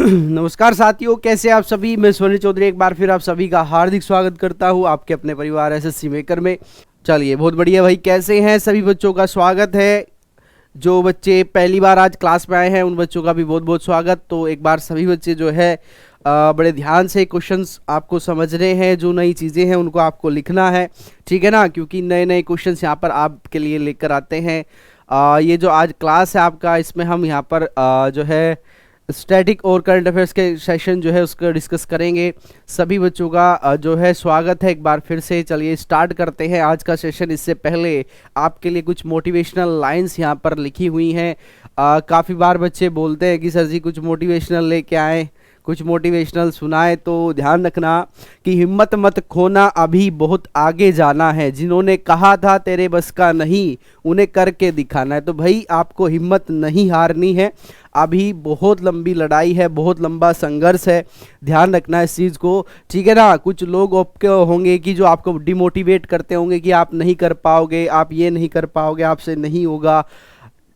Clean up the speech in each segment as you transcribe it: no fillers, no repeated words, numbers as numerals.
नमस्कार साथियों, कैसे आप सभी। मैं सोनी चौधरी एक बार फिर आप सभी का हार्दिक स्वागत करता हूं आपके अपने परिवार एसएससी मेकर में। चलिए, बहुत बढ़िया भाई। कैसे हैं सभी बच्चों का स्वागत है। जो बच्चे पहली बार आज क्लास में आए हैं उन बच्चों का भी बहुत बहुत स्वागत। तो एक बार सभी बच्चे जो है बड़े ध्यान से क्वेश्चंस आपको समझने हैं, जो नई चीज़ें हैं उनको आपको लिखना है, ठीक है ना, क्योंकि नए नए क्वेश्चंस यहाँ पर आपके लिए लेकर आते हैं। ये जो आज क्लास है आपका, इसमें हम यहाँ पर जो है स्टैटिक और करंट अफेयर्स के सेशन जो है उसको डिस्कस करेंगे। सभी बच्चों का जो है स्वागत है एक बार फिर से। चलिए स्टार्ट करते हैं आज का सेशन। इससे पहले आपके लिए कुछ मोटिवेशनल लाइंस यहाँ पर लिखी हुई हैं। काफ़ी बार बच्चे बोलते हैं कि सर जी कुछ मोटिवेशनल लेके आए, कुछ मोटिवेशनल सुनाए। तो ध्यान रखना कि हिम्मत मत खोना, अभी बहुत आगे जाना है। जिन्होंने कहा था तेरे बस का नहीं, उन्हें करके दिखाना है। तो भाई आपको हिम्मत नहीं हारनी है। अभी बहुत लंबी लड़ाई है, बहुत लंबा संघर्ष है। ध्यान रखना है इस चीज़ को, ठीक है ना। कुछ लोग आपके होंगे कि जो आपको डिमोटिवेट करते होंगे कि आप नहीं कर पाओगे, आप ये नहीं कर पाओगे, आपसे नहीं होगा।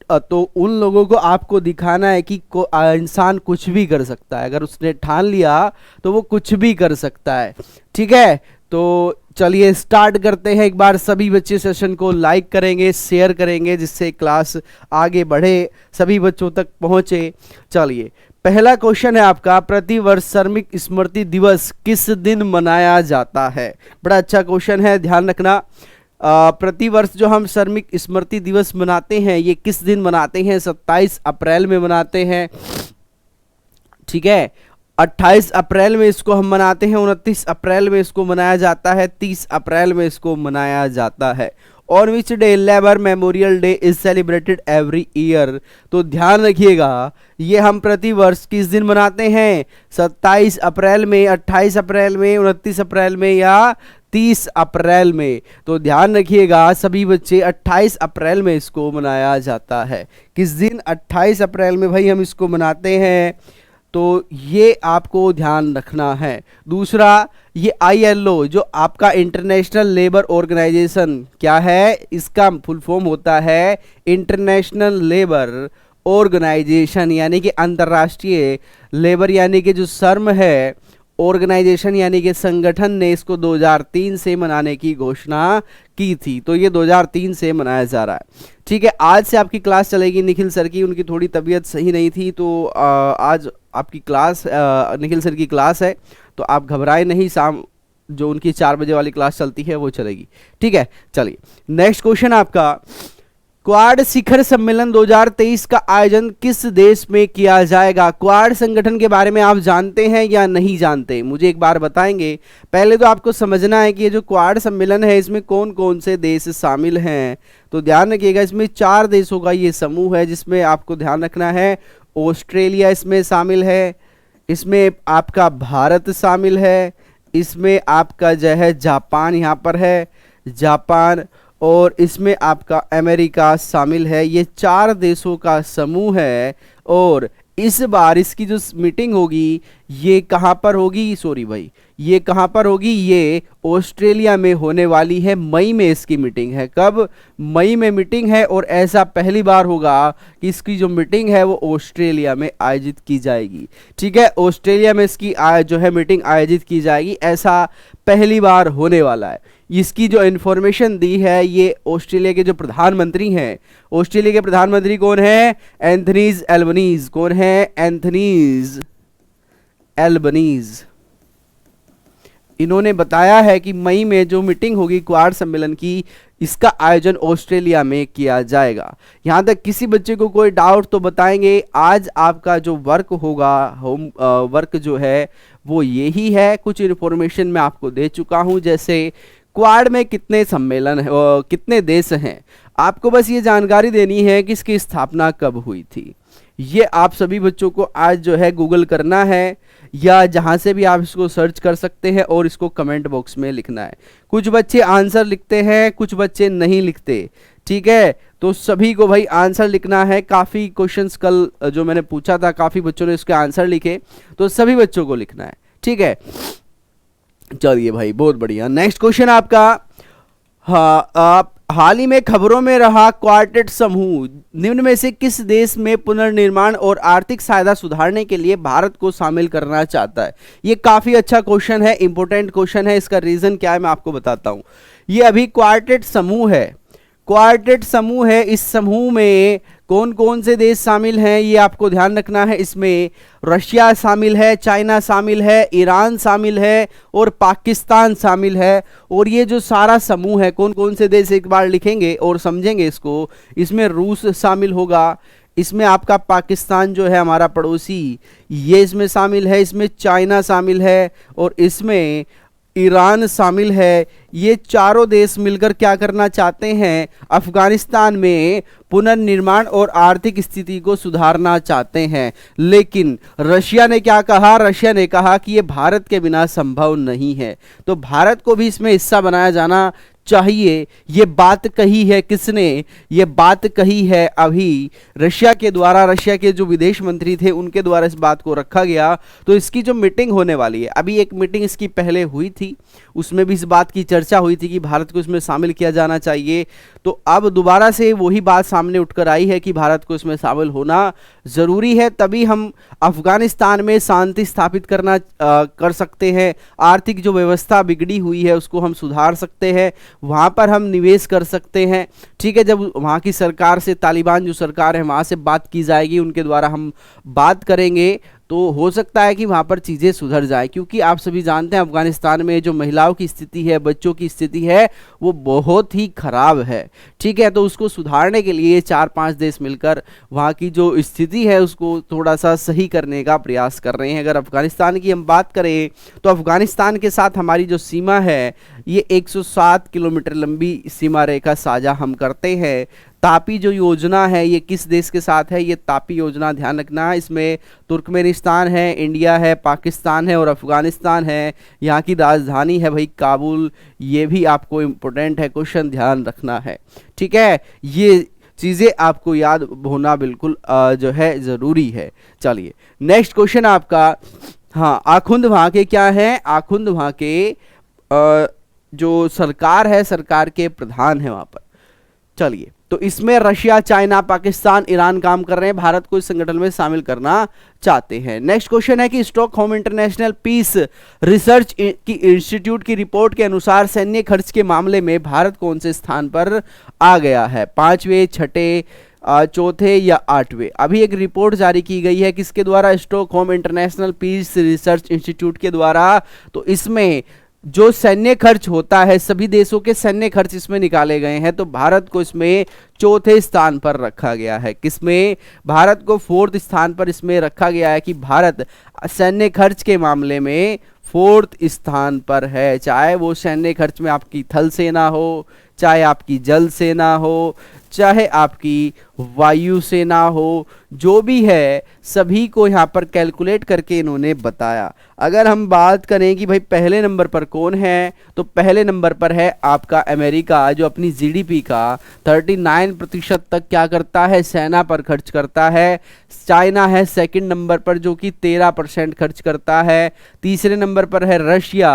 तो उन लोगों को आपको दिखाना है कि इंसान कुछ भी कर सकता है। अगर उसने ठान लिया तो वो कुछ भी कर सकता है, ठीक है। तो चलिए स्टार्ट करते हैं। एक बार सभी बच्चे सेशन को लाइक करेंगे, शेयर करेंगे, जिससे क्लास आगे बढ़े, सभी बच्चों तक पहुंचे। चलिए पहला क्वेश्चन है आपका, प्रतिवर्ष श्रमिक स्मृति दिवस किस दिन मनाया जाता है। बड़ा अच्छा क्वेश्चन है, ध्यान रखना। प्रतिवर्ष जो हम श्रमिक स्मृति दिवस मनाते हैं ये किस दिन मनाते हैं? 27 अप्रैल में मनाते हैं, ठीक है। 28 अप्रैल में इसको हम मनाते हैं, 29 अप्रैल में इसको मनाया जाता है, 30 अप्रैल में इसको मनाया जाता है। और which day labour memorial day is celebrated every year. तो ध्यान रखिएगा, ये हम प्रतिवर्ष किस दिन मनाते हैं? 27 अप्रैल में, 28 अप्रैल में, 29 अप्रैल में या 30 अप्रैल में। तो ध्यान रखिएगा सभी बच्चे, 28 अप्रैल में इसको मनाया जाता है। किस दिन? 28 अप्रैल में भाई हम इसको मनाते हैं। तो ये आपको ध्यान रखना है। दूसरा, ये ILO जो आपका इंटरनेशनल लेबर ऑर्गेनाइजेशन क्या है, इसका फुल फॉर्म होता है इंटरनेशनल लेबर ऑर्गेनाइजेशन, यानी कि अंतर्राष्ट्रीय लेबर यानी कि जो शर्म है, ऑर्गेनाइजेशन यानी कि संगठन ने इसको 2003 से मनाने की घोषणा की थी। तो ये 2003 से मनाया जा रहा है, ठीक है। आज से आपकी क्लास चलेगी निखिल सर की, उनकी थोड़ी तबीयत सही नहीं थी, तो आज आपकी क्लास निखिल सर की क्लास है। तो आप घबराए नहीं, शाम जो उनकी 4 बजे वाली क्लास चलती है वो चलेगी, ठीक है। चलिए नेक्स्ट क्वेश्चन आपका, क्वाड शिखर सम्मेलन 2023 का आयोजन किस देश में किया जाएगा? क्वाड संगठन के बारे में आप जानते हैं या नहीं जानते, मुझे एक बार बताएंगे। पहले तो आपको समझना है कि ये जो क्वाड सम्मेलन है इसमें कौन कौन से देश शामिल हैं। तो ध्यान रखिएगा, इसमें 4 देशों का ये समूह है, जिसमें आपको ध्यान रखना है ऑस्ट्रेलिया इसमें शामिल है, इसमें आपका भारत शामिल है, इसमें आपका जो है जापान यहाँ पर है, जापान, और इसमें आपका अमेरिका शामिल है। ये 4 देशों का समूह है। और इस बार इसकी जो मीटिंग होगी ये कहाँ पर होगी? सॉरी भाई, ये कहाँ पर होगी? ये ऑस्ट्रेलिया में होने वाली है। मई में इसकी मीटिंग है। कब? मई में मीटिंग है। और ऐसा पहली बार होगा कि इसकी जो मीटिंग है वो ऑस्ट्रेलिया में आयोजित की जाएगी, ठीक है। ऑस्ट्रेलिया में इसकी जो है मीटिंग आयोजित की जाएगी, ऐसा पहली बार होने वाला है। इसकी जो इन्फॉर्मेशन दी है ये ऑस्ट्रेलिया के जो प्रधानमंत्री हैं, ऑस्ट्रेलिया के प्रधानमंत्री कौन है? Anthony's Albanese. कौन है? Anthony's Albanese. इन्होंने बताया है कि मई में जो मीटिंग होगी क्वाड सम्मेलन की, इसका आयोजन ऑस्ट्रेलिया में किया जाएगा। यहाँ तक किसी बच्चे को कोई डाउट तो बताएंगे। आज आपका जो वर्क होगा, होम वर्क जो है वो यही है। कुछ इन्फॉर्मेशन मैं आपको दे चुका हूँ, जैसे क्वाड में कितने सम्मेलन है, कितने देश हैं। आपको बस ये जानकारी देनी है कि इसकी स्थापना कब हुई थी। ये आप सभी बच्चों को आज जो है गूगल करना है, या जहाँ से भी आप इसको सर्च कर सकते हैं, और इसको कमेंट बॉक्स में लिखना है। कुछ बच्चे आंसर लिखते हैं, कुछ बच्चे नहीं लिखते, ठीक है। तो सभी को भाई आंसर लिखना है। काफ़ी क्वेश्चंस कल जो मैंने पूछा था, काफ़ी बच्चों ने इसके आंसर लिखे, तो सभी बच्चों को लिखना है, ठीक है। चलिए भाई बहुत बढ़िया। नेक्स्ट क्वेश्चन आपका, हाँ, आप हाल ही में खबरों में रहा क्वार्टेट समूह निम्न में से किस देश में पुनर्निर्माण और आर्थिक सहायता सुधारने के लिए भारत को शामिल करना चाहता है? ये काफी अच्छा क्वेश्चन है, इंपॉर्टेंट क्वेश्चन है। इसका रीजन क्या है मैं आपको बताता हूं। ये अभी क्वार्टेट समूह है, क्वार्टेट समूह है। इस समूह में कौन कौन से देश शामिल हैं ये आपको ध्यान रखना है। इसमें रशिया शामिल है, चाइना शामिल है, ईरान शामिल है और पाकिस्तान शामिल है। और ये जो सारा समूह है, कौन कौन से देश एक बार लिखेंगे और समझेंगे इसको। इसमें रूस शामिल होगा, इसमें आपका पाकिस्तान जो है हमारा पड़ोसी ये इसमें शामिल है, इसमें चाइना शामिल है और इसमें ईरान शामिल है। ये चारों देश मिलकर क्या करना चाहते हैं? अफगानिस्तान में पुनर्निर्माण और आर्थिक स्थिति को सुधारना चाहते हैं। लेकिन रशिया ने क्या कहा? रशिया ने कहा कि ये भारत के बिना संभव नहीं है, तो भारत को भी इसमें हिस्सा बनाया जाना चाहिए। ये बात कही है किसने? ये बात कही है अभी रशिया के द्वारा, रशिया के जो विदेश मंत्री थे उनके द्वारा इस बात को रखा गया। तो इसकी जो मीटिंग होने वाली है, अभी एक मीटिंग इसकी पहले हुई थी, उसमें भी इस बात की चर्चा हुई थी कि भारत को इसमें शामिल किया जाना चाहिए। तो अब दोबारा से वही बात सामने उठकर आई है कि भारत को इसमें शामिल होना जरूरी है, तभी हम अफगानिस्तान में शांति स्थापित कर सकते हैं। आर्थिक जो व्यवस्था बिगड़ी हुई है उसको हम सुधार सकते हैं, वहां पर हम निवेश कर सकते हैं। ठीक है, जब वहां की सरकार से, तालिबान जो सरकार है वहां से बात की जाएगी, उनके द्वारा हम बात करेंगे तो हो सकता है कि वहाँ पर चीज़ें सुधर जाए। क्योंकि आप सभी जानते हैं अफगानिस्तान में जो महिलाओं की स्थिति है, बच्चों की स्थिति है, वो बहुत ही खराब है। ठीक है, तो उसको सुधारने के लिए 4-5 देश मिलकर वहाँ की जो स्थिति है उसको थोड़ा सा सही करने का प्रयास कर रहे हैं। अगर अफगानिस्तान की हम बात करें तो अफगानिस्तान के साथ हमारी जो सीमा है ये 107 किलोमीटर लंबी सीमा रेखा साझा हम करते हैं। तापी जो योजना है ये किस देश के साथ है? ये तापी योजना ध्यान रखना है, इसमें तुर्कमेनिस्तान है, इंडिया है, पाकिस्तान है और अफगानिस्तान है। यहाँ की राजधानी है भाई काबुल। ये भी आपको इम्पोर्टेंट है, क्वेश्चन ध्यान रखना है। ठीक है, ये चीज़ें आपको याद होना बिल्कुल जो है ज़रूरी है। चलिए नेक्स्ट क्वेश्चन आपका, हाँ, आखुंद वहाँ के क्या है? आखुंद वहाँ के जो सरकार है, सरकार के प्रधान है वहाँ पर। चलिए, तो इसमें रशिया, चाइना, पाकिस्तान, ईरान काम कर रहे हैं, भारत को इस संगठन में शामिल करना चाहते हैं। नेक्स्ट क्वेश्चन है कि स्टॉकहोम इंटरनेशनल पीस रिसर्च की इंस्टीट्यूट की रिपोर्ट के अनुसार सैन्य खर्च के मामले में भारत कौन से स्थान पर आ गया है? 5वें, 6ठे, चौथे या 8वें? अभी एक रिपोर्ट जारी की गई है किसके द्वारा? Stockholm International Peace Research Institute के द्वारा। तो इसमें जो सैन्य खर्च होता है, सभी देशों के सैन्य खर्च इसमें निकाले गए हैं। तो भारत को इसमें चौथे स्थान पर रखा गया है। किसमें? भारत को 4th स्थान पर इसमें रखा गया है कि भारत सैन्य खर्च के मामले में 4th स्थान पर है। चाहे वो सैन्य खर्च में आपकी थल सेना हो, चाहे आपकी जल सेना हो, चाहे आपकी वायु सेना हो, जो भी है सभी को यहाँ पर कैलकुलेट करके इन्होंने बताया। अगर हम बात करें कि भाई पहले नंबर पर कौन है, तो पहले नंबर पर है आपका अमेरिका, जो अपनी जीडीपी का 39% तक क्या करता है? सेना पर खर्च करता है। चाइना है सेकंड नंबर पर जो कि 13% खर्च करता है। तीसरे नंबर पर है रशिया।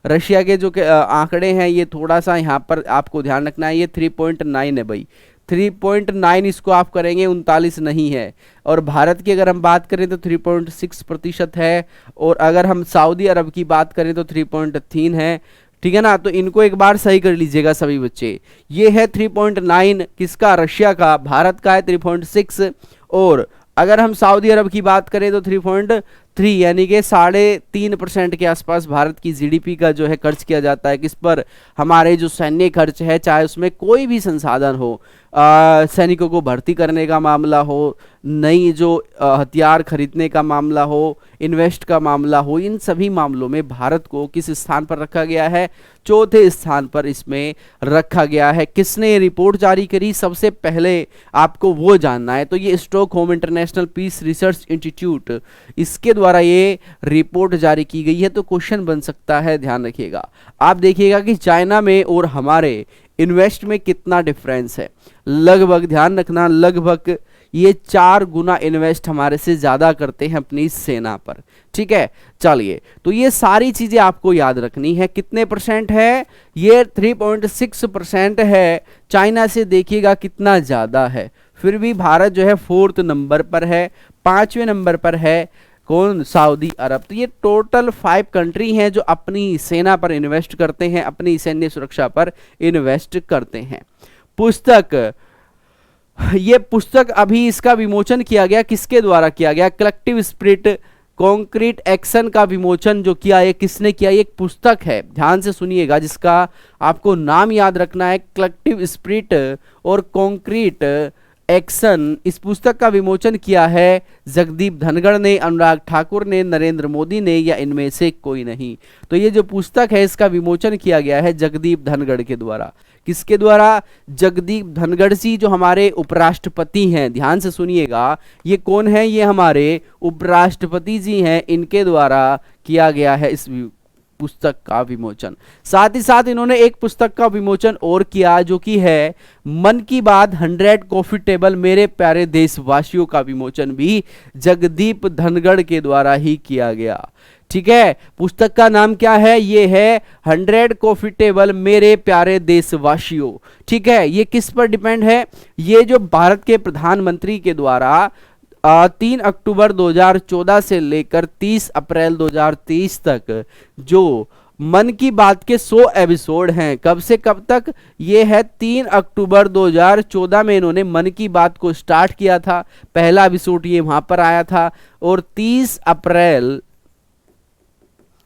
रशिया के जो आंकड़े हैं ये थोड़ा सा यहाँ पर आपको ध्यान रखना है, ये 3.9 है भाई, 3.9 इसको आप करेंगे 39 नहीं है। और भारत की अगर हम बात करें तो 3.6% है। और अगर हम सऊदी अरब की बात करें तो 3.3 है। ठीक है ना, तो इनको एक बार सही कर लीजिएगा सभी बच्चे। ये है 3.9 किसका? रशिया का। भारत का है 3.6। और अगर हम सऊदी अरब की बात करें तो 3.3, यानी कि 3.5% के आसपास भारत की जीडीपी का जो है खर्च किया जाता है। किस पर? हमारे जो सैन्य खर्च है, चाहे उसमें कोई भी संसाधन हो, सैनिकों को भर्ती करने का मामला हो, नई जो हथियार खरीदने का मामला हो, इन्वेस्ट का मामला हो, इन सभी मामलों में भारत को किस स्थान पर रखा गया है? चौथे स्थान पर इसमें रखा गया है। किसने रिपोर्ट जारी करी? सबसे पहले आपको वो जानना है। तो ये Stockholm International Peace Research Institute, इसके द्वारा ये रिपोर्ट जारी की गई है। तो क्वेश्चन बन सकता है, ध्यान रखिएगा। आप देखिएगा कि चाइना में और हमारे इन्वेस्ट में कितना डिफरेंस है। लगभग ध्यान रखना, लगभग ये 4 गुना इन्वेस्ट हमारे से ज़्यादा करते हैं अपनी सेना पर। ठीक है, चलिए, तो ये सारी चीज़ें आपको याद रखनी है। कितने परसेंट है? ये 3.6% है। चाइना से देखिएगा कितना ज़्यादा है। फिर भी भारत जो है 4th नंबर पर है। 5वें नंबर पर है कौन? सऊदी अरब। तो ये टोटल 5 कंट्री हैं जो अपनी सेना पर इन्वेस्ट करते हैं, अपनी सैन्य सुरक्षा पर इन्वेस्ट करते हैं। पुस्तक, ये पुस्तक अभी इसका विमोचन किया गया, किसके द्वारा किया गया? कलेक्टिव स्पिरिट कॉन्क्रीट एक्शन का विमोचन जो किया है, किसने किया? ये एक पुस्तक है, ध्यान से सुनिएगा, जिसका आपको नाम याद रखना है, कलेक्टिव स्पिरिट और कॉन्क्रीट एक्शन। इस पुस्तक का विमोचन किया है जगदीप धनखड़ ने, अनुराग ठाकुर ने, नरेंद्र मोदी ने, या इनमें से कोई नहीं। तो ये जो पुस्तक है इसका विमोचन किया गया है जगदीप धनखड़ के द्वारा। किसके द्वारा? जगदीप धनखड़ जी जो हमारे उपराष्ट्रपति हैं, ध्यान से सुनिएगा, ये कौन है? ये हमारे उपराष्ट्रपति जी हैं, इनके द्वारा किया गया है इस पुस्तक का विमोचन। साथ ही साथ इन्होंने एक पुस्तक का विमोचन और किया जो कि है मन की बात 100 कॉफी टेबल मेरे प्यारे देशवासियों का विमोचन भी जगदीप धनखड़ के द्वारा ही किया गया। ठीक है, पुस्तक का नाम क्या है? ये है 100 कॉफी टेबल मेरे प्यारे देशवासियों। ठीक है, ये किस पर डिपेंड है? ये जो भारत के प्रधानमंत्री के द्वारा 3 अक्टूबर 2014 से लेकर 30 अप्रैल 2023 तक जो मन की बात के 100 एपिसोड हैं, कब से कब तक? ये है 3 अक्टूबर 2014 में इन्होंने मन की बात को स्टार्ट किया था, पहला एपिसोड ये वहां पर आया था, और 30 अप्रैल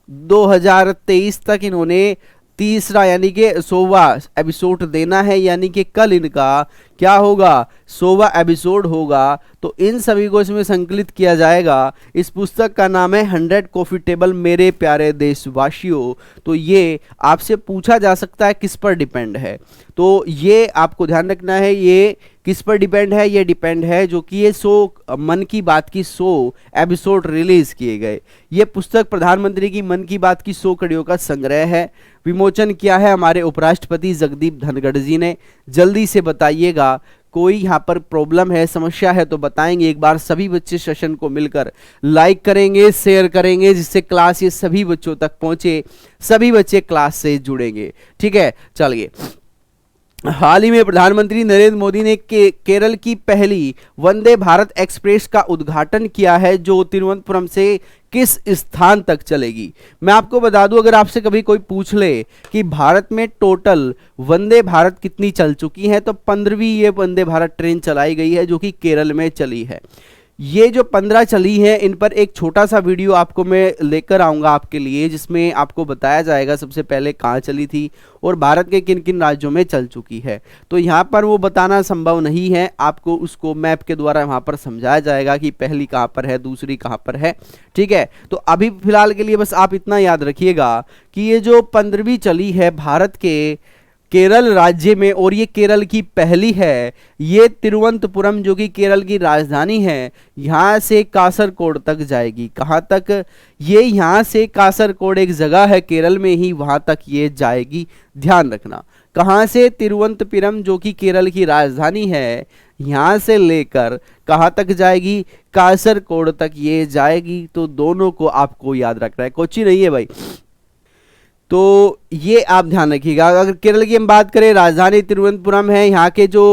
2023 तक इन्होंने तीसरा यानी कि 100वां एपिसोड देना है, यानी कि कल इनका क्या होगा? 100वां एपिसोड होगा। तो इन सभी को इसमें संकलित किया जाएगा। इस पुस्तक का नाम है 100 कॉफी टेबल मेरे प्यारे देशवासियों। तो ये आपसे पूछा जा सकता है किस पर डिपेंड है, तो ये आपको ध्यान रखना है, ये किस पर डिपेंड है? ये डिपेंड है जो कि ये 100 मन की बात की 100 एपिसोड रिलीज किए गए। ये पुस्तक प्रधानमंत्री की मन की बात की 100 कड़ियों का संग्रह है। विमोचन किया है हमारे उपराष्ट्रपति जगदीप धनखड़ जी ने। जल्दी से बताइएगा, कोई यहाँ पर प्रॉब्लम है, समस्या है तो बताएंगे। एक बार सभी बच्चे सेशन को मिलकर लाइक करेंगे, शेयर करेंगे, जिससे क्लास ये सभी बच्चों तक पहुंचे, सभी बच्चे क्लास से जुड़ेंगे। ठीक है, चलिए, हाल ही में प्रधानमंत्री नरेंद्र मोदी ने केरल की पहली वंदे भारत एक्सप्रेस का उद्घाटन किया है जो तिरुवनंतपुरम से किस स्थान तक चलेगी। मैं आपको बता दूं, अगर आपसे कभी कोई पूछ ले कि भारत में टोटल वंदे भारत कितनी चल चुकी है, तो 15वीं ये वंदे भारत ट्रेन चलाई गई है जो कि केरल में चली है। ये जो 15 चली है, इन पर एक छोटा सा वीडियो आपको मैं लेकर आऊँगा आपके लिए, जिसमें आपको बताया जाएगा सबसे पहले कहाँ चली थी और भारत के किन किन राज्यों में चल चुकी है। तो यहाँ पर वो बताना संभव नहीं है, आपको उसको मैप के द्वारा वहाँ पर समझाया जाएगा कि पहली कहाँ पर है, दूसरी कहाँ पर है। ठीक है, तो अभी फिलहाल के लिए बस आप इतना याद रखिएगा कि ये जो 15वीं चली है भारत के केरल राज्य में, और ये केरल की पहली है, ये तिरुवनंतपुरम जो कि केरल की राजधानी है, यहाँ से कासरकोड तक जाएगी। कहाँ तक? ये यहाँ से कासरकोड एक जगह है केरल में ही, वहाँ तक ये जाएगी। ध्यान रखना, कहाँ से? तिरुवनंतपुरम जो कि केरल की राजधानी है, यहाँ से लेकर कहाँ तक जाएगी? कासरकोड तक ये जाएगी। तो दोनों को आपको याद रखना है, कुछ ही नहीं है भाई। तो ये आप ध्यान रखिएगा। अगर केरल की हम बात करें, राजधानी तिरुवनंतपुरम है, यहाँ के जो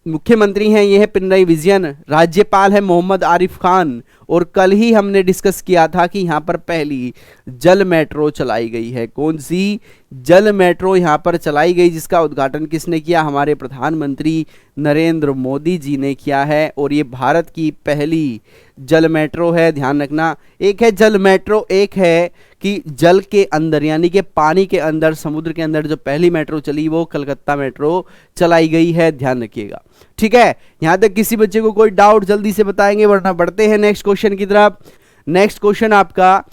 मुख्यमंत्री हैं ये है पिनराई विजयन, राज्यपाल है मोहम्मद आरिफ खान, और कल ही हमने डिस्कस किया था कि यहाँ पर पहली जल मेट्रो चलाई गई है। कौन सी? जल मेट्रो यहाँ पर चलाई गई, जिसका उद्घाटन किसने किया? हमारे प्रधानमंत्री नरेंद्र मोदी जी ने किया है, और ये भारत की पहली जल मेट्रो है। ध्यान रखना, एक है जल मेट्रो, एक है कि जल के अंदर यानी कि पानी के अंदर, समुद्र के अंदर जो पहली मेट्रो चली वो कलकत्ता मेट्रो चलाई गई है। ध्यान रखिएगा, ठीक है। यहां तक किसी बच्चे को कोई डाउट जल्दी से बताएंगे, वरना बढ़ते हैं नेक्स्ट क्वेश्चन की तरफ। नेक्स्ट क्वेश्चन आपका,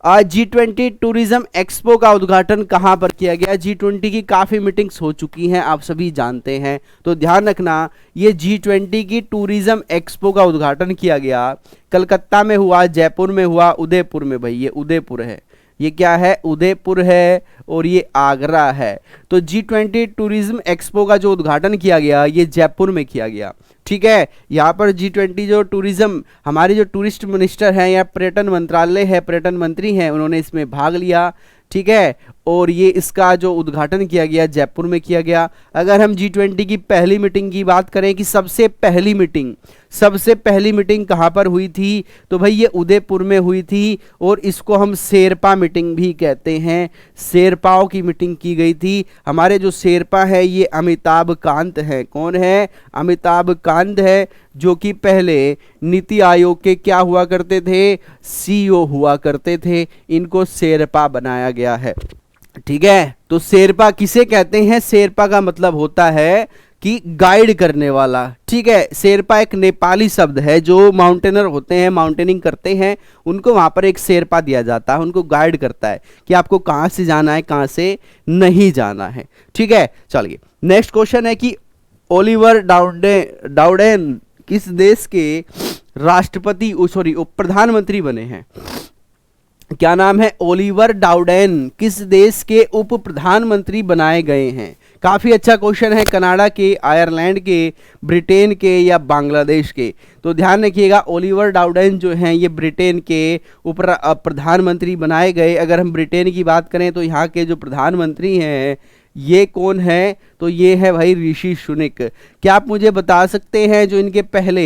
G20 टूरिज्म एक्सपो का उद्घाटन कहां पर किया गया? G20 की काफ़ी मीटिंग्स हो चुकी हैं, आप सभी जानते हैं, तो ध्यान रखना, ये G20 की टूरिज्म एक्सपो का उद्घाटन किया गया, कलकत्ता में हुआ, जयपुर में हुआ, उदयपुर में। भाई ये उदयपुर है, ये क्या है, उदयपुर है और ये आगरा है। तो G20 टूरिज्म एक्सपो का जो उद्घाटन किया गया ये जयपुर में किया गया। ठीक है, यहाँ पर G20 जो टूरिज्म, हमारे जो टूरिस्ट मिनिस्टर हैं या पर्यटन मंत्रालय है, पर्यटन मंत्री हैं, उन्होंने इसमें भाग लिया। ठीक है, और ये इसका जो उद्घाटन किया गया जयपुर में किया गया। अगर हम G20 की पहली मीटिंग की बात करें कि सबसे पहली मीटिंग कहाँ पर हुई थी, तो भाई ये उदयपुर में हुई थी और इसको हम शेरपा मीटिंग भी कहते हैं। शेरपाओं की मीटिंग की गई थी। हमारे जो शेरपा है ये अमिताभ कांत है। कौन है, अमिताभ कांत है, जो कि पहले नीति आयोग के क्या हुआ करते थे, CEO हुआ करते थे। इनको शेरपा बनाया गया है। ठीक है, तो शेरपा किसे कहते हैं, शेरपा का मतलब होता है कि गाइड करने वाला। ठीक है, शेरपा एक नेपाली शब्द है, जो माउंटेनर होते हैं, माउंटेनिंग करते हैं, उनको वहां पर एक शेरपा दिया जाता है, उनको गाइड करता है कि आपको कहां से जाना है, कहां से नहीं जाना है। ठीक है, चलिए नेक्स्ट क्वेश्चन है कि ओलिवर डाउडेन किस देश के राष्ट्रपति प्रधानमंत्री बने हैं। क्या नाम है, ओलिवर डाउडेन किस देश के उप प्रधानमंत्री बनाए गए हैं। काफी अच्छा क्वेश्चन है, कनाडा के, आयरलैंड के, ब्रिटेन के या बांग्लादेश के। तो ध्यान रखिएगा, ओलिवर डाउडेन जो हैं ये ब्रिटेन के उप प्रधानमंत्री बनाए गए। अगर हम ब्रिटेन की बात करें तो यहाँ के जो प्रधानमंत्री हैं ये कौन है, तो ये है भाई ऋषि सुनक। क्या आप मुझे बता सकते हैं जो इनके पहले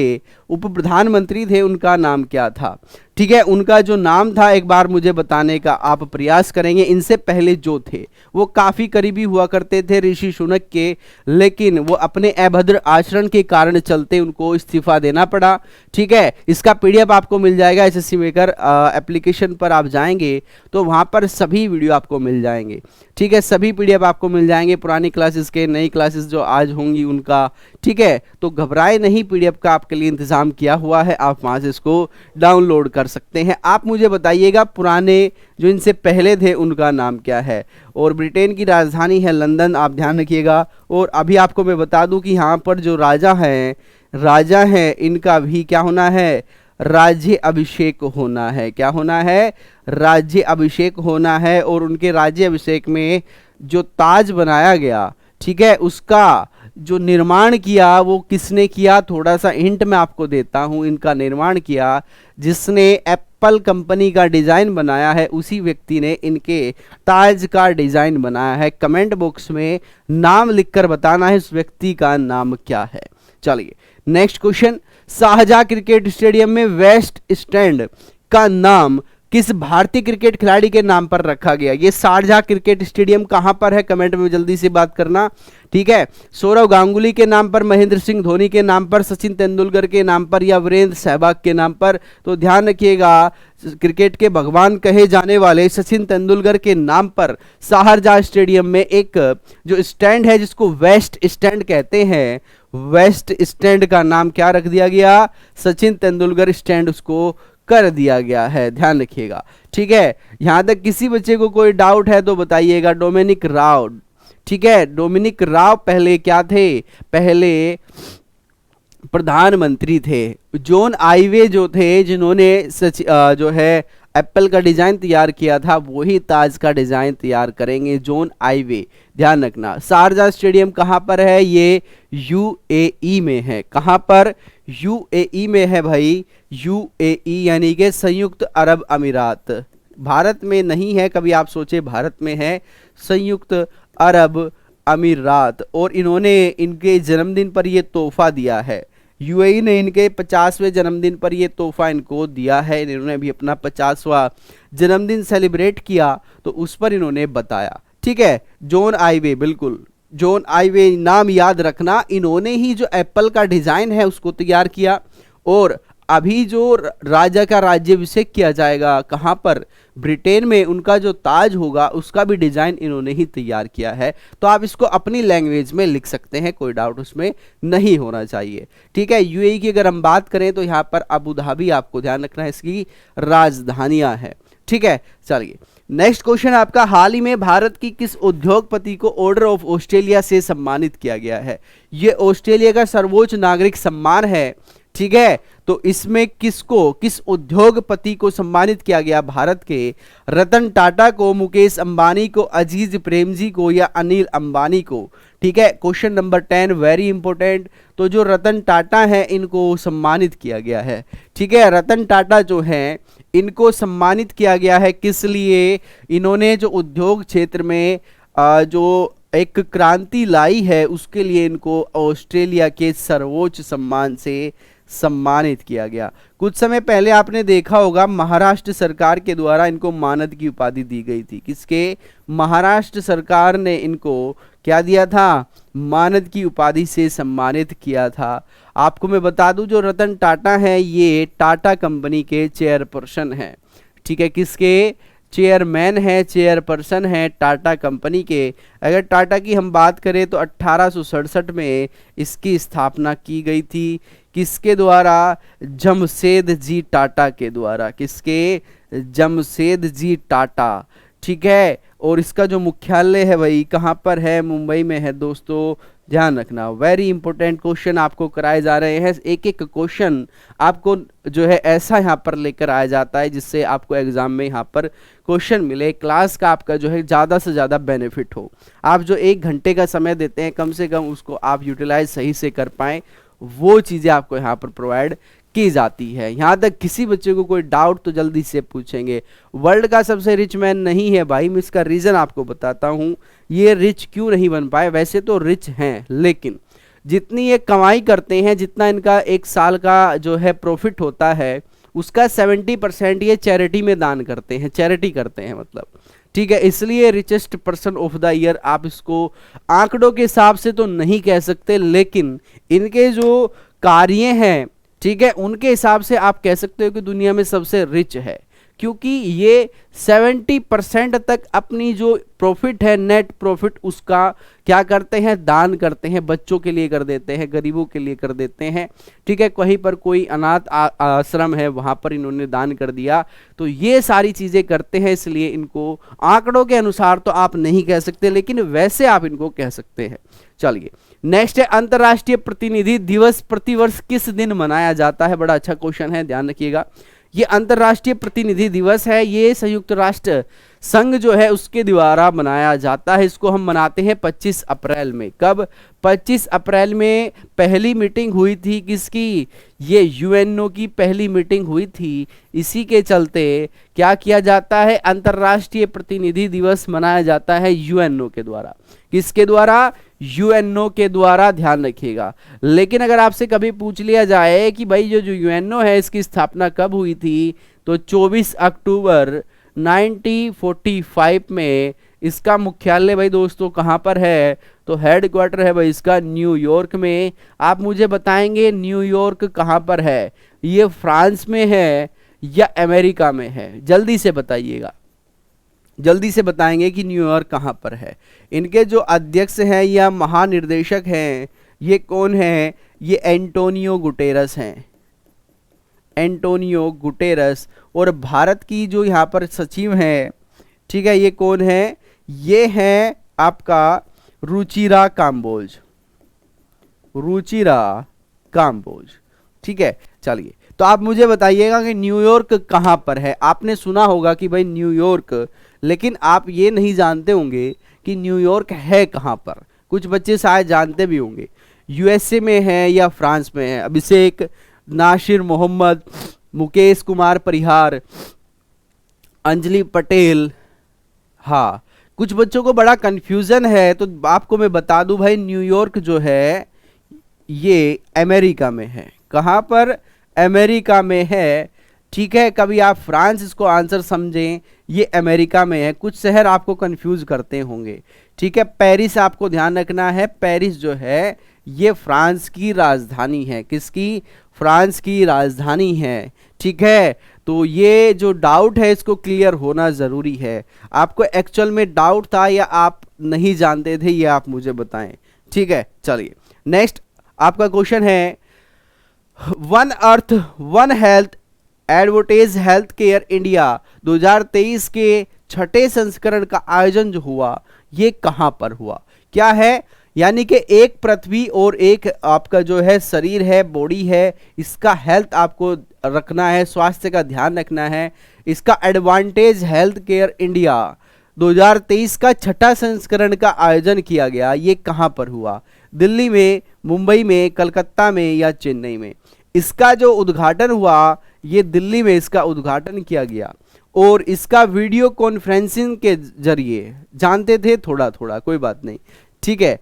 उप प्रधानमंत्री थे उनका नाम क्या था। ठीक है, उनका जो नाम था एक बार मुझे बताने का आप प्रयास करेंगे। इनसे पहले जो थे वो काफ़ी करीबी हुआ करते थे ऋषि सुनक के, लेकिन वो अपने अभद्र आचरण के कारण चलते उनको इस्तीफा देना पड़ा। ठीक है, इसका PDF आपको मिल जाएगा SSC मेकर एप्लीकेशन पर आप जाएंगे तो वहाँ पर सभी वीडियो आपको मिल जाएंगे। ठीक है, सभी PDF आपको मिल जाएंगे, पुरानी क्लासेस के, नई क्लासेस जो आज होंगी उनका। ठीक है, तो घबराए नहीं, PDF का आपके लिए इंतजाम किया हुआ है, आप वहाँ से इसको डाउनलोड कर सकते हैं। आप मुझे बताइएगा पुराने जो इनसे पहले थे उनका नाम क्या है। और ब्रिटेन की राजधानी है लंदन, आप ध्यान रखिएगा। और अभी आपको मैं बता दूं कि यहाँ पर जो राजा हैं इनका भी क्या होना है, राज्य अभिषेक होना है। क्या होना है, राज्य अभिषेक होना है। और उनके राज्य अभिषेक में जो ताज बनाया गया, ठीक है, उसका जो निर्माण किया वो किसने किया, थोड़ा सा हिंट मैं आपको देता हूं। इनका निर्माण किया जिसने एप्पल कंपनी का डिजाइन बनाया है, उसी व्यक्ति ने इनके ताज का डिजाइन बनाया है। कमेंट बॉक्स में नाम लिखकर बताना है उस व्यक्ति का नाम क्या है। चलिए next question, Shahjahan cricket stadium में वेस्ट स्टैंड का नाम किस भारतीय क्रिकेट खिलाड़ी के नाम पर रखा गया। ये शारजाह क्रिकेट स्टेडियम कहां पर है, कमेंट में जल्दी से बात करना। ठीक है, सौरव गांगुली के नाम पर, महेंद्र सिंह धोनी के नाम पर, सचिन तेंदुलकर के नाम पर या वीरेंद्र सहवाग के नाम पर। तो ध्यान रखिएगा, क्रिकेट के भगवान कहे जाने वाले सचिन तेंदुलकर के नाम पर शारजाह स्टेडियम में एक जो स्टैंड है जिसको वेस्ट स्टैंड कहते हैं, वेस्ट स्टैंड का नाम क्या रख दिया गया, सचिन तेंदुलकर स्टैंड उसको कर दिया गया है। ध्यान रखिएगा। ठीक है, यहां तक किसी बच्चे को कोई डाउट है तो बताइएगा। डोमिनिक राव, ठीक है, डोमिनिक राव पहले क्या थे, पहले प्रधानमंत्री थे। जॉन आइवे जो थे, जिन्होंने जो है एप्पल का डिजाइन तैयार किया था, वही ताज का डिजाइन तैयार करेंगे, जॉन आइवे। ध्यान रखना। शारजाह स्टेडियम कहां पर है, ये UAE में है। कहां पर, UAE में है भाई, UAE यानी कि संयुक्त अरब अमीरात। भारत में नहीं है, कभी आप सोचे भारत में है, संयुक्त अरब अमीरात। और इन्होंने इनके जन्मदिन पर ये तोहफा दिया है। UAE ने इनके 50वें जन्मदिन पर ये तोहफा इनको दिया है। इन्होंने भी अपना 50वां जन्मदिन सेलिब्रेट किया तो उस पर इन्होंने बताया। ठीक है, जॉन आइवे, बिल्कुल जॉन आइवे नाम याद रखना। इन्होंने ही जो एप्पल का डिजाइन है उसको तैयार किया। और अभी जो राजा का राज्याभिषेक किया जाएगा कहाँ पर, ब्रिटेन में, उनका जो ताज होगा उसका भी डिजाइन इन्होंने ही तैयार किया है। तो आप इसको अपनी लैंग्वेज में लिख सकते हैं, कोई डाउट उसमें नहीं होना चाहिए। ठीक है, UAE की अगर हम बात करें तो यहाँ पर अबू धाबी आपको ध्यान रखना है, इसकी राजधानियां है। ठीक है, चलिए नेक्स्ट क्वेश्चन आपका, हाल ही में भारत की किस उद्योगपति को ऑर्डर ऑफ ऑस्ट्रेलिया से सम्मानित किया गया है? ये ऑस्ट्रेलिया का सर्वोच्च नागरिक सम्मान है, ठीक है। तो इसमें किसको, किस उद्योगपति को सम्मानित किया गया? भारत के रतन टाटा को, मुकेश अंबानी को, अजीज प्रेमजी को या अनिल अंबानी को? ठीक है, क्वेश्चन नंबर 10 वेरी इंपॉर्टेंट। तो जो रतन टाटा है इनको सम्मानित किया गया है, ठीक है। रतन टाटा जो हैं इनको सम्मानित किया गया है, किस लिए? इन्होंने जो उद्योग क्षेत्र में जो एक क्रांति लाई है उसके लिए इनको ऑस्ट्रेलिया के सर्वोच्च सम्मान से सम्मानित किया गया। कुछ समय पहले आपने देखा होगा महाराष्ट्र सरकार के द्वारा इनको मानद की उपाधि दी गई थी। किसके? महाराष्ट्र सरकार ने इनको क्या दिया था? मानद की उपाधि से सम्मानित किया था। आपको मैं बता दूं जो रतन टाटा हैं ये टाटा कंपनी के चेयरपर्सन हैं, ठीक है। किसके? चेयरमैन है, चेयरपर्सन है टाटा कंपनी के। अगर टाटा की हम बात करें तो 1867 में इसकी स्थापना की गई थी। किसके द्वारा? जमशेद जी टाटा के द्वारा। किसके? जमशेद जी टाटा, ठीक है। और इसका जो मुख्यालय है भाई कहाँ पर है? मुंबई में है दोस्तों, ध्यान रखना। वेरी इंपॉर्टेंट क्वेश्चन आपको कराए जा रहे हैं। एक एक क्वेश्चन आपको जो है ऐसा यहाँ पर लेकर आया जाता है जिससे आपको एग्जाम में यहाँ पर क्वेश्चन मिले, क्लास का आपका जो है ज़्यादा से ज़्यादा बेनिफिट हो। आप जो 1 घंटे का समय देते हैं कम से कम उसको आप यूटिलाइज सही से कर पाएँ, वो चीज़ें आपको यहाँ पर प्रोवाइड की जाती है। यहाँ तक किसी बच्चे को कोई डाउट तो जल्दी से पूछेंगे। वर्ल्ड का सबसे रिच मैन नहीं है भाई, मैं इसका रीज़न आपको बताता हूँ। ये रिच क्यों नहीं बन पाए? वैसे तो रिच हैं, लेकिन जितनी ये कमाई करते हैं, जितना इनका 1 साल का जो है प्रॉफिट होता है उसका 70% ये चैरिटी में दान करते हैं, चैरिटी करते हैं मतलब, ठीक है। इसलिए richest person of the year आप इसको आंकड़ों के हिसाब से तो नहीं कह सकते, लेकिन इनके जो कार्य हैं, ठीक है, उनके हिसाब से आप कह सकते हो कि दुनिया में सबसे रिच है, क्योंकि ये 70% तक अपनी जो प्रॉफिट है, नेट प्रॉफिट, उसका क्या करते हैं? दान करते हैं। बच्चों के लिए कर देते हैं, गरीबों के लिए कर देते हैं, ठीक है। कहीं पर कोई अनाथ आश्रम है वहां पर इन्होंने दान कर दिया। तो ये सारी चीजें करते हैं, इसलिए इनको आंकड़ों के अनुसार तो आप नहीं कह सकते, लेकिन वैसे आप इनको कह सकते हैं। चलिए नेक्स्ट है, अंतर्राष्ट्रीय प्रतिनिधि दिवस प्रतिवर्ष किस दिन मनाया जाता है? बड़ा अच्छा क्वेश्चन है, ध्यान रखिएगा। ये अंतर्राष्ट्रीय प्रतिनिधि दिवस है, ये संयुक्त राष्ट्र संघ जो है उसके द्वारा मनाया जाता है। इसको हम मनाते हैं 25 अप्रैल में। कब? 25 अप्रैल में पहली मीटिंग हुई थी किसकी? ये यूएनओ की पहली मीटिंग हुई थी। इसी के चलते क्या किया जाता है? अंतर्राष्ट्रीय प्रतिनिधि दिवस मनाया जाता है यूएनओ के द्वारा। किसके द्वारा? यूएनओ के द्वारा, ध्यान रखिएगा। लेकिन अगर आपसे कभी पूछ लिया जाए कि भाई जो यूएनओ है इसकी स्थापना कब हुई थी, तो 24 अक्टूबर 1945 में। इसका मुख्यालय भाई दोस्तों कहाँ पर है? तो हेडक्वार्टर है भाई इसका न्यूयॉर्क में। आप मुझे बताएंगे न्यूयॉर्क कहाँ पर है? ये फ्रांस में है या अमेरिका में है? जल्दी से बताइएगा, जल्दी से बताएंगे कि न्यूयॉर्क कहाँ पर है। इनके जो अध्यक्ष हैं या महानिर्देशक हैं ये कौन है? ये एंटोनियो गुटेरस हैं, एंटोनियो गुटेरस। और भारत की जो यहाँ पर सचिव हैं, ठीक है, ये कौन है? ये हैं आपका रुचिरा काम्बोज, रुचिरा काम्बोज, ठीक है। चलिए तो आप मुझे बताइएगा कि न्यूयॉर्क कहाँ पर है। आपने सुना होगा कि भाई न्यूयॉर्क, लेकिन आप ये नहीं जानते होंगे कि न्यूयॉर्क है कहाँ पर। कुछ बच्चे शायद जानते भी होंगे, यूएसए में है या फ्रांस में है। अभिषेक, नासिर मोहम्मद, मुकेश कुमार परिहार, अंजलि पटेल। हाँ, कुछ बच्चों को बड़ा कंफ्यूजन है, तो आपको मैं बता दूं भाई न्यूयॉर्क जो है ये अमेरिका में है। कहाँ पर? अमेरिका में है, ठीक है। कभी आप फ्रांस इसको आंसर समझें, ये अमेरिका में है। कुछ शहर आपको कंफ्यूज करते होंगे, ठीक है। पेरिस आपको ध्यान रखना है, पेरिस जो है ये फ्रांस की राजधानी है। किसकी? फ्रांस की राजधानी है, ठीक है। तो ये जो डाउट है इसको क्लियर होना ज़रूरी है। आपको एक्चुअल में डाउट था या आप नहीं जानते थे, ये आप मुझे बताएं, ठीक है। चलिए नेक्स्ट आपका क्वेश्चन है, one earth one health advertise health care India 2023 के छठे संस्करण का आयोजन जो हुआ ये कहां पर हुआ, क्या है, यानी कि एक पृथ्वी और एक आपका जो है शरीर है, बॉडी है, इसका हेल्थ आपको रखना है, स्वास्थ्य का ध्यान रखना है। इसका एडवांटेज हेल्थ केयर इंडिया 2023 का छठा संस्करण का आयोजन किया गया। ये कहां पर हुआ, दिल्ली में, मुंबई में, कलकत्ता में या चेन्नई में। इसका जो उद्घाटन हुआ ये दिल्ली में इसका उद्घाटन किया गया और इसका वीडियो कॉन्फ्रेंसिंग के जरिए, जानते थे थोड़ा थोड़ा, कोई बात नहीं, ठीक है।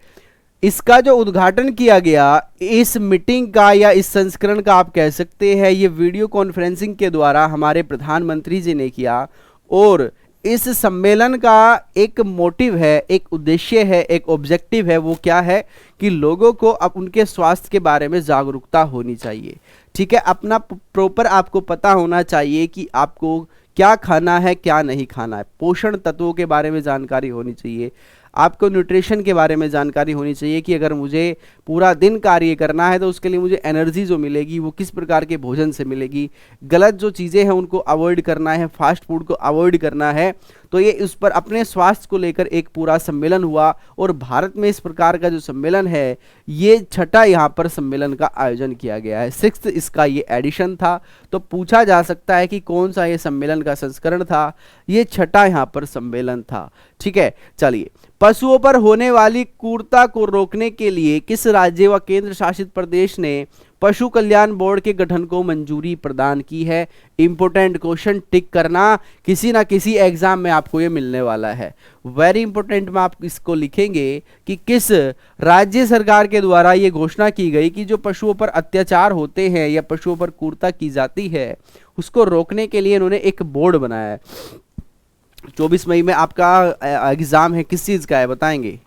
इसका जो उद्घाटन किया गया इस मीटिंग का या इस संस्करण का आप कह सकते हैं, ये वीडियो कॉन्फ्रेंसिंग के द्वारा हमारे प्रधानमंत्री जी ने किया। और इस सम्मेलन का एक मोटिव है, एक उद्देश्य है, एक ऑब्जेक्टिव है, वो क्या है कि लोगों को अब उनके स्वास्थ्य के बारे में जागरूकता होनी चाहिए, ठीक है। अपना प्रॉपर आपको पता होना चाहिए कि आपको क्या खाना है, क्या नहीं खाना है, पोषण तत्वों के बारे में जानकारी होनी चाहिए, आपको न्यूट्रिशन के बारे में जानकारी होनी चाहिए कि अगर मुझे पूरा दिन कार्य करना है तो उसके लिए मुझे एनर्जी जो मिलेगी वो किस प्रकार के भोजन से मिलेगी, गलत जो चीज़ें हैं उनको अवॉइड करना है, फास्ट फूड को अवॉइड करना है। तो ये उस पर अपने स्वास्थ्य को लेकर एक पूरा सम्मेलन हुआ और भारत में इस प्रकार का जो सम्मेलन है ये छठा यहाँ पर सम्मेलन का आयोजन किया गया है, 6th इसका ये एडिशन था। तो पूछा जा सकता है कि कौन सा ये सम्मेलन का संस्करण था, ये छठा यहाँ पर सम्मेलन था, ठीक है। चलिए, पशुओं पर होने वाली क्रूरता को रोकने के लिए किस राज्य व केंद्र शासित प्रदेश ने पशु कल्याण बोर्ड के गठन को मंजूरी प्रदान की है। इंपॉर्टेंट क्वेश्चन, टिक करना, किसी ना किसी एग्जाम में आपको ये मिलने वाला है, वेरी इंपॉर्टेंट। में आप इसको लिखेंगे कि किस राज्य सरकार के द्वारा ये घोषणा की गई कि जो पशुओं पर अत्याचार होते हैं या पशुओं पर क्रूरता की जाती है उसको रोकने के लिए इन्होंने एक बोर्ड बनाया है। 24 मई में आपका एग्जाम है, किस चीज का है बताएंगे,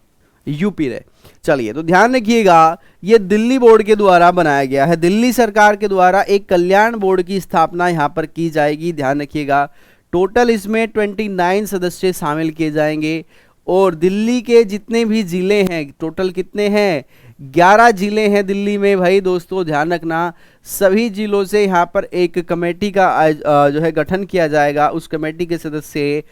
यूपी रे। चलिए, तो ध्यान रखिएगा ये दिल्ली बोर्ड के द्वारा बनाया गया है, दिल्ली सरकार के द्वारा एक कल्याण बोर्ड की स्थापना यहाँ पर की जाएगी, ध्यान रखिएगा। टोटल इसमें 29 सदस्य शामिल किए जाएंगे और दिल्ली के जितने भी जिले हैं, टोटल कितने हैं, 11 जिले हैं दिल्ली में भाई दोस्तों, ध्यान रखना। सभी जिलों से यहाँ पर एक कमेटी का जो है गठन किया जाएगा, उस कमेटी के सदस्य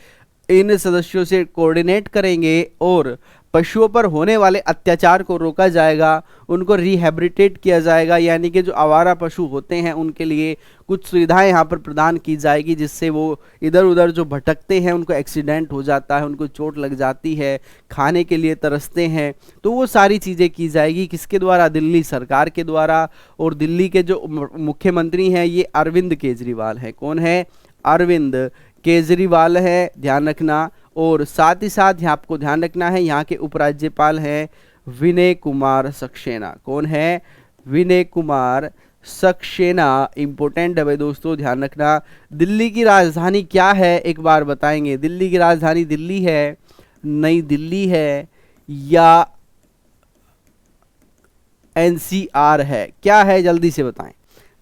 इन सदस्यों से कोऑर्डिनेट करेंगे और पशुओं पर होने वाले अत्याचार को रोका जाएगा, उनको रिहेबिलिटेट किया जाएगा, यानी कि जो आवारा पशु होते हैं उनके लिए कुछ सुविधाएं यहाँ पर प्रदान की जाएगी जिससे वो इधर उधर जो भटकते हैं, उनको एक्सीडेंट हो जाता है, उनको चोट लग जाती है, खाने के लिए तरसते हैं, तो वो सारी चीज़ें की जाएगी। किसके द्वारा, दिल्ली सरकार के द्वारा। और दिल्ली के जो मुख्यमंत्री हैं ये अरविंद केजरीवाल हैं। कौन है, अरविंद केजरीवाल है, ध्यान रखना। और साथ ही साथ यहाँ आपको ध्यान रखना है यहाँ के उपराज्यपाल हैं विनय कुमार सक्सेना। कौन है, विनय कुमार सक्सेना, इंपॉर्टेंट है भाई दोस्तों, ध्यान रखना। दिल्ली की राजधानी क्या है एक बार बताएंगे, दिल्ली की राजधानी दिल्ली है, नई दिल्ली है या एनसीआर है, क्या है, जल्दी से बताएं,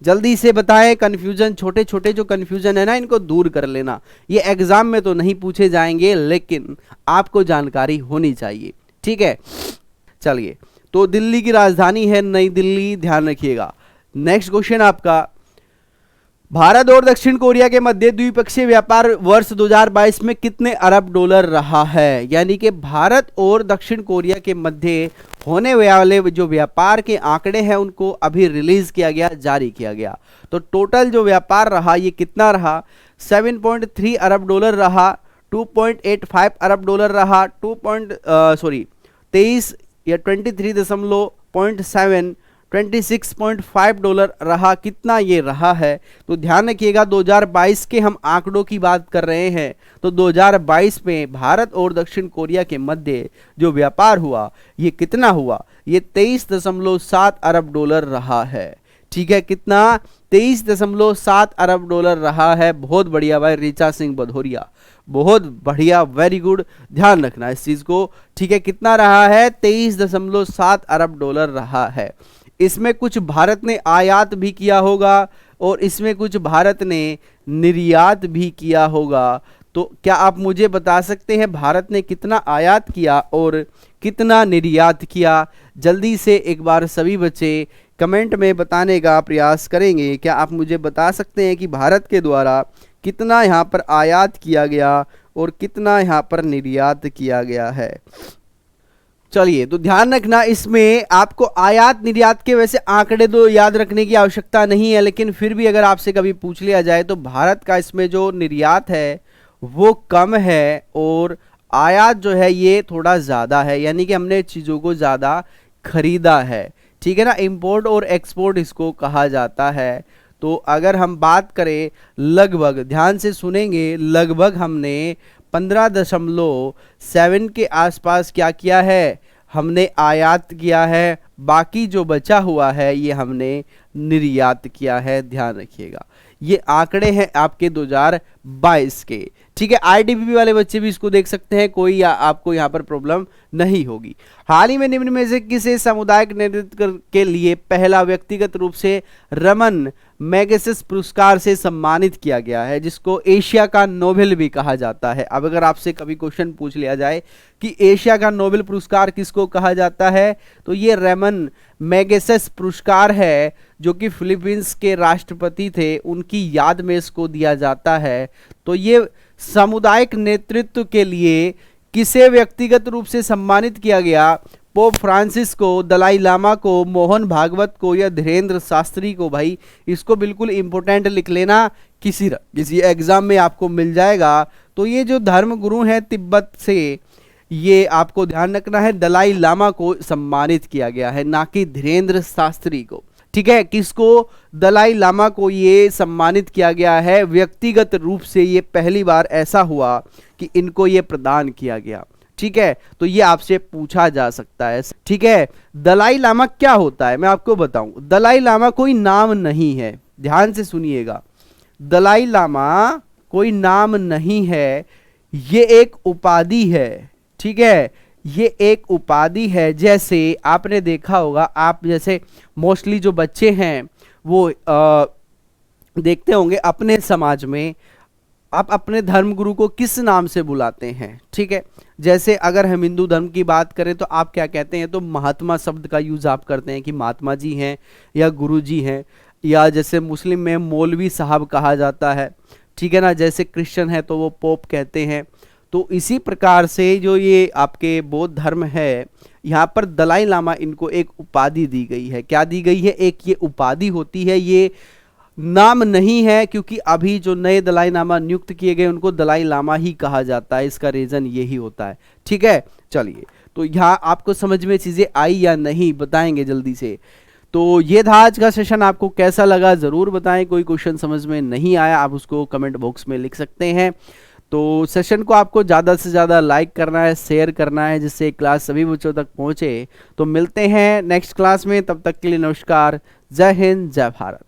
जल्दी से बताएं। कंफ्यूजन, छोटे छोटे जो कंफ्यूजन है ना इनको दूर कर लेना, ये एग्जाम में तो नहीं पूछे जाएंगे लेकिन आपको जानकारी होनी चाहिए, ठीक है। चलिए, तो दिल्ली की राजधानी है नई दिल्ली, ध्यान रखिएगा। नेक्स्ट क्वेश्चन आपका, भारत और दक्षिण कोरिया के मध्य द्विपक्षीय व्यापार वर्ष 2022 में कितने अरब डॉलर रहा है, यानी कि भारत और दक्षिण कोरिया के मध्य होने वाले जो व्यापार के आंकड़े हैं उनको अभी रिलीज किया गया, जारी किया गया। तो टोटल जो व्यापार रहा ये कितना रहा, 7.3 अरब डॉलर रहा, 2.85 अरब डॉलर रहा, 23 या 23.7 26.5 डॉलर रहा, कितना ये रहा है। तो ध्यान रखिएगा 2022 के हम आंकड़ों की बात कर रहे हैं, तो 2022 में भारत और दक्षिण कोरिया के मध्य जो व्यापार हुआ ये कितना हुआ, ये 23.7 अरब डॉलर रहा है, ठीक है। कितना, 23.7 अरब डॉलर रहा है। बहुत बढ़िया भाई ऋचा सिंह भदौरिया, बहुत बढ़िया, वेरी गुड, ध्यान रखना इस चीज को, ठीक है। कितना रहा है, 23.7 अरब डॉलर रहा है। इसमें कुछ भारत ने आयात भी किया होगा और इसमें कुछ भारत ने निर्यात भी किया होगा। तो क्या आप मुझे बता सकते हैं भारत ने कितना आयात किया और कितना निर्यात किया, जल्दी से एक बार सभी बच्चे कमेंट में बताने का प्रयास करेंगे। क्या आप मुझे बता सकते हैं कि भारत के द्वारा कितना यहाँ पर आयात किया गया और कितना यहाँ पर निर्यात किया गया है? चलिए, तो ध्यान रखना, इसमें आपको आयात निर्यात के वैसे आंकड़े तो याद रखने की आवश्यकता नहीं है, लेकिन फिर भी अगर आपसे कभी पूछ लिया जाए तो भारत का इसमें जो निर्यात है वो कम है और आयात जो है ये थोड़ा ज़्यादा है, यानी कि हमने चीज़ों को ज़्यादा खरीदा है। ठीक है ना, इंपोर्ट और एक्सपोर्ट इसको कहा जाता है। तो अगर हम बात करें लगभग, ध्यान से सुनेंगे, लगभग हमने 15.7 के आसपास क्या किया है, हमने आयात किया है। बाकी जो बचा हुआ है ये हमने निर्यात किया है। ध्यान रखिएगा, ये आंकड़े हैं आपके 2022 के। ठीक है, आईडीबीपी वाले बच्चे भी इसको देख सकते हैं, कोई आपको यहाँ पर प्रॉब्लम नहीं होगी। हाल ही में निम्न में से किसे सामुदायिक नेतृत्व के लिए पहला व्यक्तिगत रूप से रमन मैगसेस पुरस्कार से सम्मानित किया गया है, जिसको एशिया का नोबेल भी कहा जाता है? अब अगर आपसे कभी क्वेश्चन पूछ लिया जाए कि एशिया का नोबेल पुरस्कार किसको कहा जाता है, तो ये रमन मैगसेस पुरस्कार है, जो कि फिलीपींस के राष्ट्रपति थे, उनकी याद में इसको दिया जाता है। तो ये सामुदायिक नेतृत्व के लिए किसे व्यक्तिगत रूप से सम्मानित किया गया? पोप फ्रांसिस को, दलाई लामा को, मोहन भागवत को या धीरेन्द्र शास्त्री को? भाई इसको बिल्कुल इंपॉर्टेंट लिख लेना, किसी एग्जाम में आपको मिल जाएगा। तो ये जो धर्म गुरु हैं तिब्बत से, ये आपको ध्यान रखना है, दलाई लामा को सम्मानित किया गया है, ना कि धीरेन्द्र शास्त्री को। ठीक है, किसको? दलाई लामा को ये सम्मानित किया गया है व्यक्तिगत रूप से। ये पहली बार ऐसा हुआ कि इनको ये प्रदान किया गया। ठीक है, तो ये आपसे पूछा जा सकता है। ठीक है, दलाई लामा क्या होता है मैं आपको बताऊं। दलाई लामा कोई नाम नहीं है, ध्यान से सुनिएगा, दलाई लामा कोई नाम नहीं है, ये एक उपाधि है। ठीक है, ये एक उपाधि है। जैसे आपने देखा होगा, आप जैसे मोस्टली जो बच्चे हैं वो देखते होंगे अपने समाज में, आप अपने धर्मगुरु को किस नाम से बुलाते हैं? ठीक है, जैसे अगर हम हिंदू धर्म की बात करें तो आप क्या कहते हैं? तो महात्मा शब्द का यूज आप करते हैं कि महात्मा जी हैं या गुरु जी हैं, या जैसे मुस्लिम में मौलवी साहब कहा जाता है। ठीक है ना, जैसे क्रिश्चियन है तो वो पोप कहते हैं। तो इसी प्रकार से जो ये आपके बौद्ध धर्म है, यहाँ पर दलाई लामा इनको एक उपाधि दी गई है। क्या दी गई है? एक ये उपाधि होती है, ये नाम नहीं है, क्योंकि अभी जो नए दलाई लामा नियुक्त किए गए उनको दलाई लामा ही कहा जाता है। इसका रीजन यही होता है। ठीक है, चलिए, तो यहाँ आपको समझ में चीजें आई या नहीं बताएंगे जल्दी से। तो ये था आज का सेशन, आपको कैसा लगा जरूर बताएं। कोई क्वेश्चन समझ में नहीं आया आप उसको कमेंट बॉक्स में लिख सकते हैं। तो सेशन को आपको ज़्यादा से ज़्यादा लाइक करना है, शेयर करना है, जिससे क्लास सभी बच्चों तक पहुँचे। तो मिलते हैं नेक्स्ट क्लास में, तब तक के लिए नमस्कार, जय हिंद, जय भारत।